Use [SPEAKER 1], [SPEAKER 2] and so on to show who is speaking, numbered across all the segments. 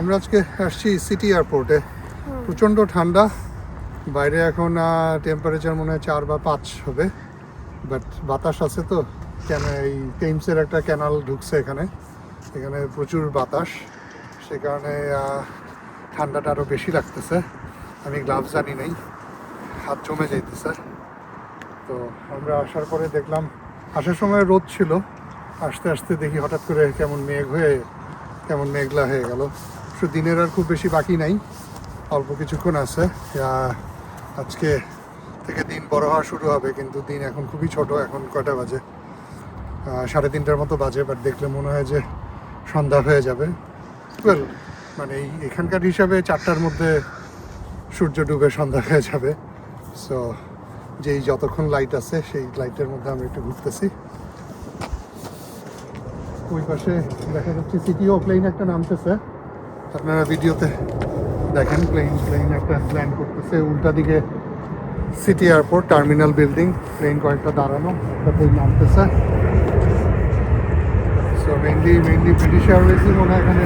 [SPEAKER 1] আমরা আজকে আসছি সিটি এয়ারপোর্টে। প্রচণ্ড ঠান্ডা, বাইরে এখন টেম্পারেচার মনে হয় 4 বা 5 হবে, বাট বাতাস আছে তো। কেন এই টেমসের একটা ক্যানাল ঢুকছে এখানে প্রচুর বাতাস, সে কারণে ঠান্ডাটা আরও বেশি লাগতেছে। আমি গ্লাভস আনি নেই, হাত জমে যাইতেছে। তো আমরা আসার পরে দেখলাম, আসার সময় রোদ ছিল, আসতে আসতে দেখি হঠাৎ করে কেমন মেঘলা হয়ে গেল। শুধু দিনের আর খুব বেশি বাকি নাই, অল্প কিছুক্ষণ আছে। আজকে থেকে দিন বড় হওয়া শুরু হবে, কিন্তু দিন এখন খুবই ছোট। এখন কয়টা বাজে? 3:30টার মতো বাজে, বাট দেখলে মনে হয় যে সন্ধ্যা হয়ে যাবে। ওয়েল, মানে এখানকার হিসাবে 4টার মধ্যে সূর্য ডুবে সন্ধ্যা হয়ে যাবে। সো যেই যতক্ষণ লাইট আছে সেই লাইটের মধ্যে আমরা একটু ঘুরতেছি। ওই পাশে দেখা যাচ্ছে সিটিও প্লেন একটা নামতেছে, আপনারা ভিডিওতে দেখেন। প্লেন একটা ল্যান্ড করতেছে উল্টা দিকে। City airport terminal building, plane কয়েকটা দাঁড়ানো, একটা প্লেন নামতেছে। সো মেইনলি ব্রিটিশ এয়ারওয়েজই মনে হয় এখানে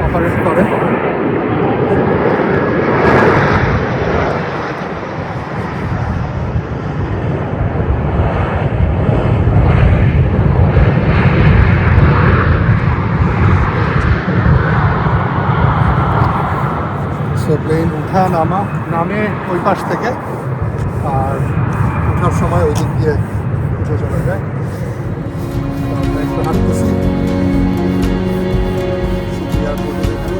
[SPEAKER 1] অপারেট করে। প্লেন নামে ওই পাশ থেকে, আর ওঠার সময় ওই দিক দিয়ে উঠে চলে যায়। আমরা একটু হাঁটতেছি এয়ারপোর্টের এখানে।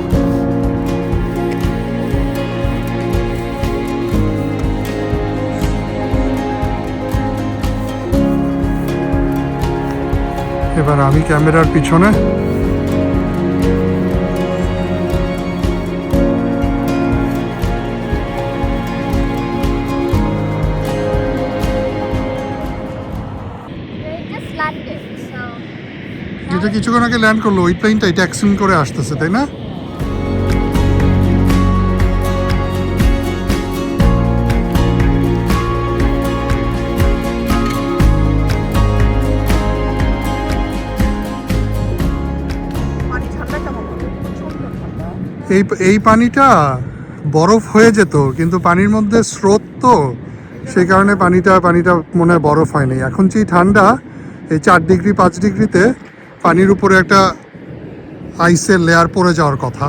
[SPEAKER 1] এবার আমি ক্যামেরার পিছনে। যেটা কিছুক্ষণ আগে ল্যান্ড করলো ওই প্লেনটাই ট্যাক্সিং করে আসতেছে, তাই না? এই পানিটা বরফ হয়ে যেত, কিন্তু পানির মধ্যে স্রোত তো, সেই কারণে পানিটা মনে হয় বরফ হয়নি। এখন যেই ঠান্ডা, এই 4 ডিগ্রি 5 ডিগ্রিতে পানির উপরে একটা আইসের লেয়ার পড়ে যাওয়ার কথা।